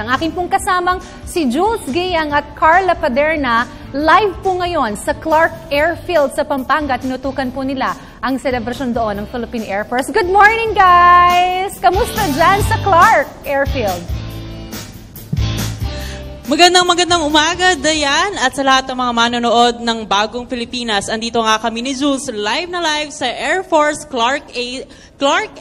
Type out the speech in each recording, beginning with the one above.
Ang aking pong kasamang si Jules Gayang at Carla Paderna, live po ngayon sa Clark Airfield sa Pampanga. Tinutukan po nila ang selebrasyon doon ng Philippine Air Force. Good morning, guys! Kamusta dyan sa Clark Airfield? Magandang umaga, Dayan, at sa lahat ng mga manonood ng Bagong Pilipinas. Andito nga kami ni Jules, live na live sa Air Force Clark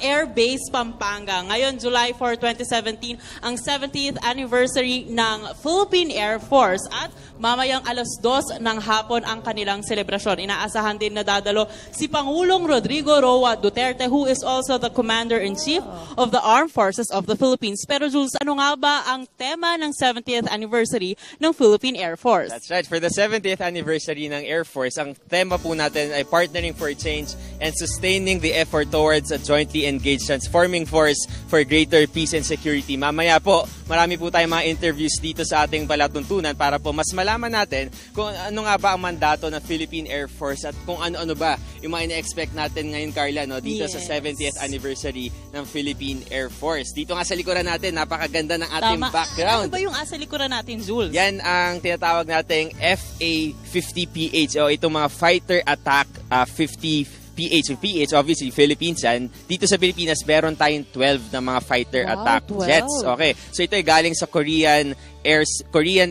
Air Base, Pampanga. Ngayon, July 4, 2017, ang 70th anniversary ng Philippine Air Force. At mamayang alas 2 ng hapon ang kanilang selebrasyon. Inaasahan din na dadalo si Pangulong Rodrigo Roa Duterte, who is also the Commander-in-Chief of the Armed Forces of the Philippines. Pero Jules, ano nga ba ang tema ng 70th anniversary ng Philippine Air Force? That's right. For the 70th anniversary ng Air Force, ang tema po natin ay Partnering for Change and Sustaining the Effort Towards a Jointly Engaged Transforming Force for Greater Peace and Security. Mamaya po, marami po tayong mga interviews dito sa ating palatuntunan para po mas malaman natin kung ano nga ba ang mandato ng Philippine Air Force at kung ano-ano ba yung mga ina-expect natin ngayon, Carla, no? Dito sa 70th anniversary ng Philippine Air Force. Dito nga sa likuran natin, napakaganda ng ating background. Ano ba yung sa likuran natin, Jules? Yan ang tinatawag nating FA-50PH o itong mga Fighter Attack 50 PH. Yung PH, obviously, Philippines yan. Dito sa Pilipinas, meron tayong 12 na mga fighter attack 12 jets. Okay. So, ito ay galing sa Korean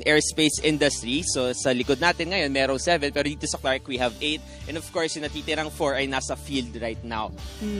Airspace Industry. So, sa likod natin ngayon, merong 7. Pero dito sa Clark, we have 8. And of course, yung natitirang 4 ay nasa field right now.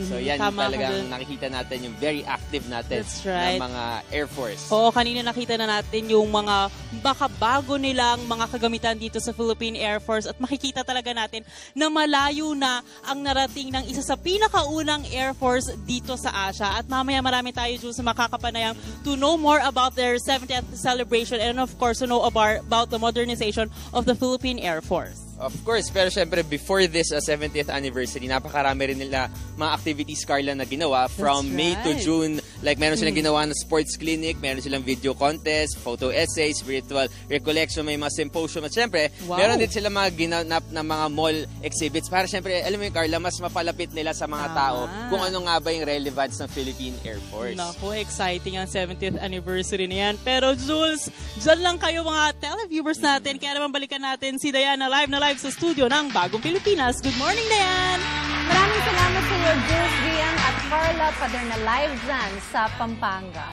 So, yan yung talagang nakikita natin, yung very active natin ng mga Air Force. Oo, kanina nakita na natin yung mga baka bago nilang mga kagamitan dito sa Philippine Air Force. At makikita talaga natin na malayo na ang narating ng isa sa pinakaunang Air Force dito sa Asia. At mamaya marami tayo, Jules, sa makakapanayam to know more about their 70th celebration and of course to know about the modernization of the Philippine Air Force. Of course, pero syempre before this 70th anniversary, napakarami rin nila mga activities, Carla, na ginawa from May to June. Like meron silang ginawa na sports clinic, meron silang video contest, photo essays, virtual recollection, may mga symposium. At syempre, meron din sila mga ginanap na mga mall exhibits para syempre, alam mo yun, Carla, mas mapalapit nila sa mga tao kung ano nga ba yung relevance ng Philippine Air Force. Naku, exciting ang 70th anniversary na yan. Pero Jules, dyan lang kayo mga televiewers natin. Kaya naman balikan natin si Diana live na live sa studio ng Bagong Pilipinas. Good morning, Dayan! Maraming salamat sa iyo, Jules Gayang at Carla Paderna, live dyan sa Pampanga.